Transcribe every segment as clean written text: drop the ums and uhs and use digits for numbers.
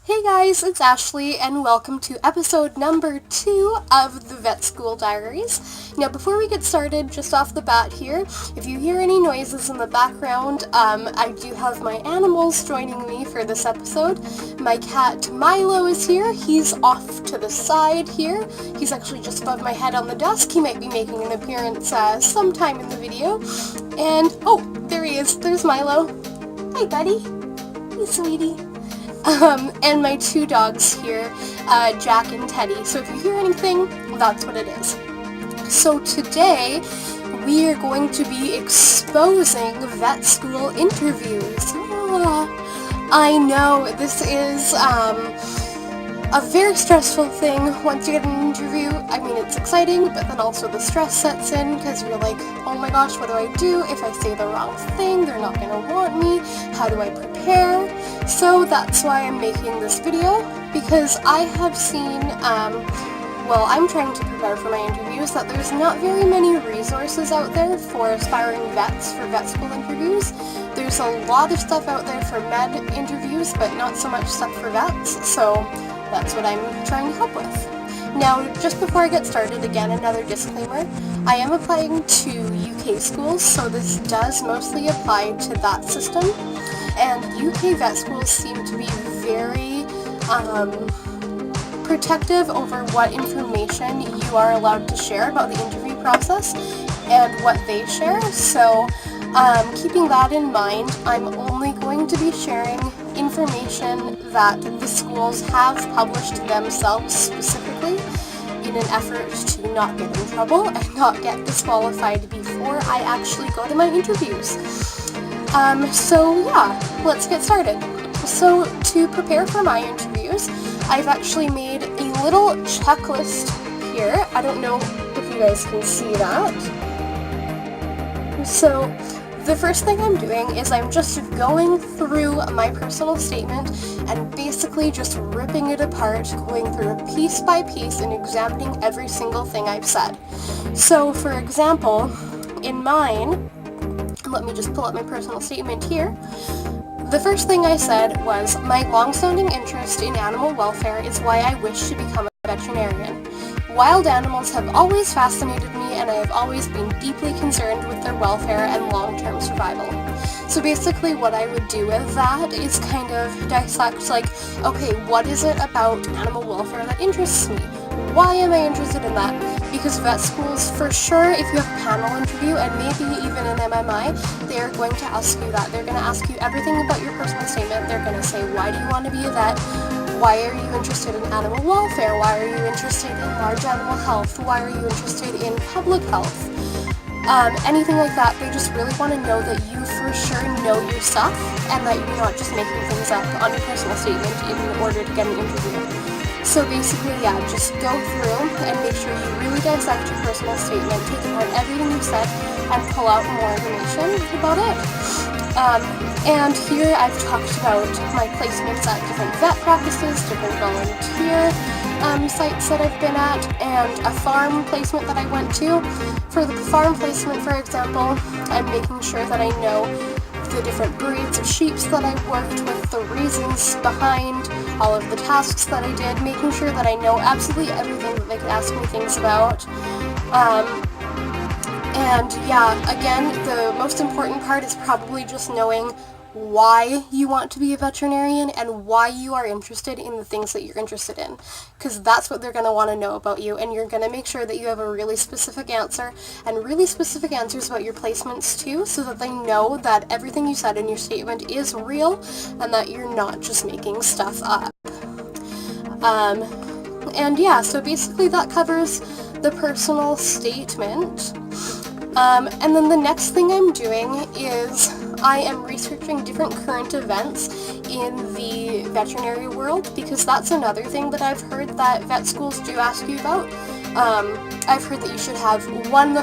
Hey guys, it's Ashley and welcome to episode number 2 of the Vet School Diaries. Now before we get started, just off the bat here, if you hear any noises in the background, I do have my animals joining me for this episode. My cat Milo is here. He's off to the side here. He's actually just above my head on the desk. He might be making an appearance sometime in the video. And, oh, there he is. There's Milo. Hi buddy. Hey sweetie. And my 2 dogs here, Jack and Teddy. So if you hear anything, that's what it is. So today, we are going to be exposing vet school interviews. I know, this is, a very stressful thing once you get an interview. I mean, it's exciting, but then also the stress sets in because you're like, oh my gosh, what do I do? If I say the wrong thing, they're not going to want me. How do I prepare? So that's why I'm making this video, because I have seen, I'm trying to prepare for my interviews, that there's not very many resources out there for aspiring vets for vet school interviews. There's a lot of stuff out there for med interviews, but not so much stuff for vets, so that's what I'm trying to help with. Now, just before I get started, again, another disclaimer. I am applying to UK schools, so this does mostly apply to that system. And UK vet schools seem to be very protective over what information you are allowed to share about the interview process and what they share. So keeping that in mind, I'm only going to be sharing information that the schools have published themselves specifically in an effort to not get in trouble and not get disqualified before I actually go to my interviews. So yeah, let's get started. So to prepare for my interviews, I've actually made a little checklist here. I don't know if you guys can see that. So the first thing I'm doing is I'm just going through my personal statement and basically just ripping it apart, going through it piece by piece and examining every single thing I've said. So for example, in mine, let me just pull up my personal statement here. The first thing I said was, my long-standing interest in animal welfare is why I wish to become a veterinarian. Wild animals have always fascinated me, and I have always been deeply concerned with their welfare and long-term survival. So basically what I would do with that is kind of dissect, like, okay, what is it about animal welfare that interests me? Why am I interested in that? Because vet schools, for sure, if you have a panel interview, and maybe even an MMI, they're going to ask you that. They're going to ask you everything about your personal statement. They're going to say, why do you want to be a vet? Why are you interested in animal welfare? Why are you interested in large animal health? Why are you interested in public health? Anything like that. They just really want to know that you for sure know your stuff and that you're not just making things up on your personal statement in order to get an interview. So basically, yeah, just go through and make sure you really dissect your personal statement, take apart everything you said, and pull out more information about it. And here I've talked about my placements at different vet practices, different volunteer sites that I've been at, and a farm placement that I went to. For the farm placement, for example, I'm making sure that I know the different breeds of sheep that I worked with, the reasons behind all of the tasks that I did, making sure that I know absolutely everything that they could ask me things about. And yeah, again, the most important part is probably just knowing why you want to be a veterinarian and why you are interested in the things that you're interested in, because that's what they're going to want to know about you, and you're going to make sure that you have a really specific answer and really specific answers about your placements too, so that they know that everything you said in your statement is real and that you're not just making stuff up. And yeah, so basically that covers the personal statement. And then the next thing I'm doing is I am researching different current events in the veterinary world, because that's another thing that I've heard that vet schools do ask you about. I've heard that you should have one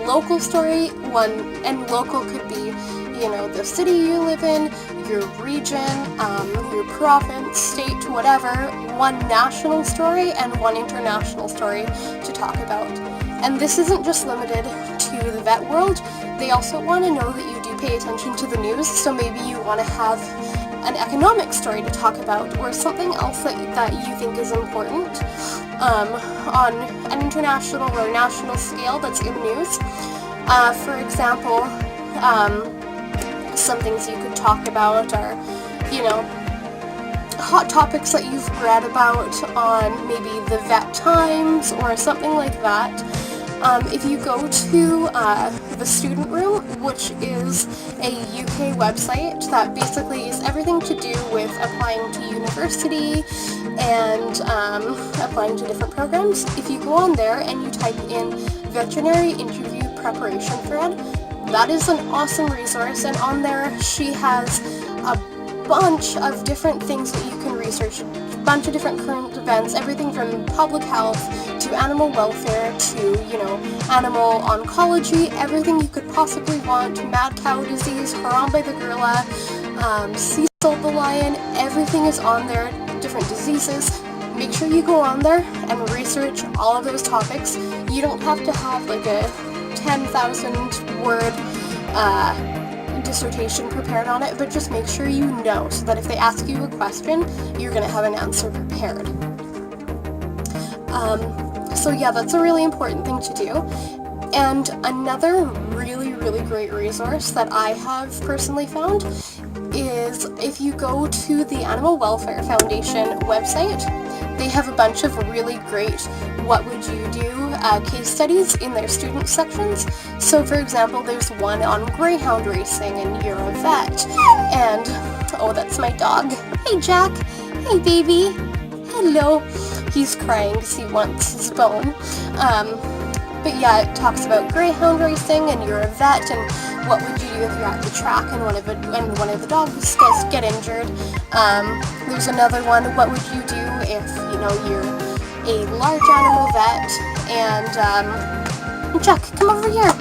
local story, and local could be, you know, the city you live in, your region, your province, state, whatever, one national story and one international story to talk about. And this isn't just limited to the vet world. They also want to know that you do pay attention to the news, so maybe you want to have an economic story to talk about, or something else that you think is important on an international or national scale that's in news. For example, some things you could talk about are, hot topics that you've read about on maybe the Vet Times or something like that. If you go to the Student Room, which is a UK website that basically is everything to do with applying to university and applying to different programs, if you go on there and you type in veterinary interview preparation thread, that is an awesome resource, and on there she has a bunch of different things that you can research, a bunch of different current events, everything from public health to animal welfare to, animal oncology, everything you could possibly want, mad cow disease, Harambe the gorilla, Cecil the lion, everything is on there, different diseases. Make sure you go on there and research all of those topics. You don't have to have like a 10,000 word dissertation prepared on it, but just make sure you know, so that if they ask you a question, you're going to have an answer prepared. So yeah, that's a really important thing to do. And another really, really great resource that I have personally found is if you go to the Animal Welfare Foundation website, they have a bunch of really great what would you do case studies in their student sections. So for example, there's one on greyhound racing, and you're a vet, and oh, that's my dog. Hey Jack, hey baby, hello. He's crying because he wants his bone. But yeah, it talks about greyhound racing, and you're a vet, and what would you do if you're at the track and one of the dogs get injured. There's another one, what would you do if you're a large animal vet, and Jack, come over here,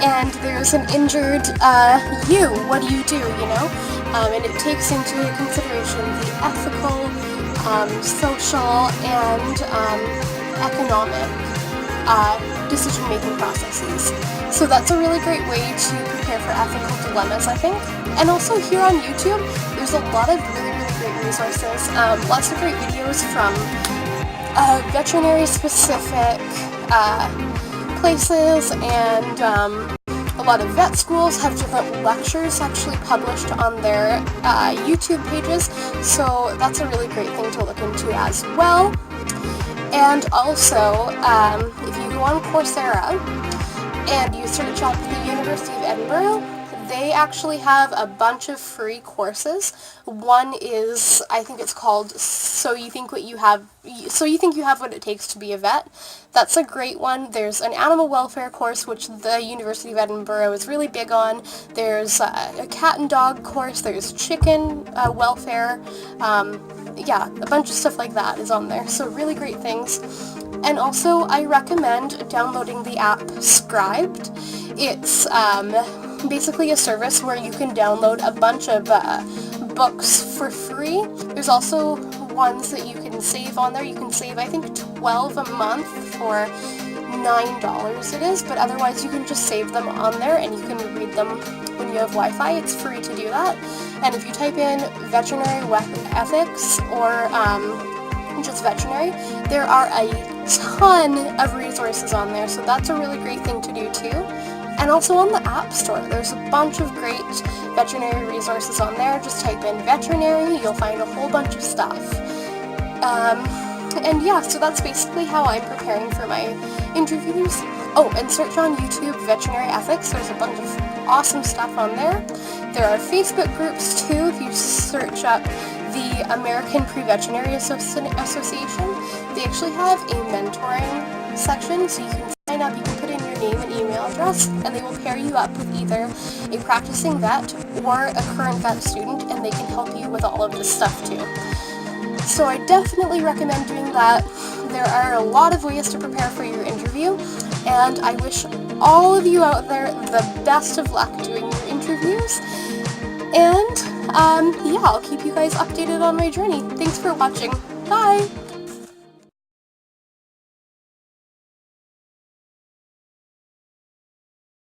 and there's an injured what do you do, and it takes into consideration the ethical, social, and economic decision-making processes. So that's a really great way to prepare for ethical dilemmas, I think. And also here on YouTube, there's a lot of really, really great resources, lots of great videos from veterinary-specific places, and a lot of vet schools have different lectures actually published on their YouTube pages, so that's a really great thing to look into as well. And also, if you go on Coursera and you search up the University of Edinburgh, they actually have a bunch of free courses. One is, I think it's called So You Think You Have What It Takes to Be a Vet. That's a great one. There's an animal welfare course, which the University of Edinburgh is really big on. There's a cat and dog course. There's chicken welfare. Yeah, a bunch of stuff like that is on there. So really great things. And also, I recommend downloading the app Scribd. It's basically a service where you can download a bunch of books for free. There's also ones that you can save on there. You can save, I think, 12 a month for $9 it is, but otherwise you can just save them on there and you can read them when you have Wi-Fi. It's free to do that. And if you type in veterinary ethics or just veterinary, there are a ton of resources on there, so that's a really great thing to do too. And also on the App Store, there's a bunch of great veterinary resources on there. Just type in veterinary, you'll find a whole bunch of stuff. And yeah, so that's basically how I'm preparing for my interviews. Oh, and search on YouTube veterinary ethics. There's a bunch of awesome stuff on there. There are Facebook groups too. If you search up the American Pre-Veterinary Association, they actually have a mentoring section, so you can sign up, you can put in your name and email address, and they will pair you up with either a practicing vet or a current vet student, and they can help you with all of this stuff too. So I definitely recommend doing that. There are a lot of ways to prepare for your interview, and I wish all of you out there the best of luck doing your interviews. And yeah, I'll keep you guys updated on my journey. Thanks for watching. Bye!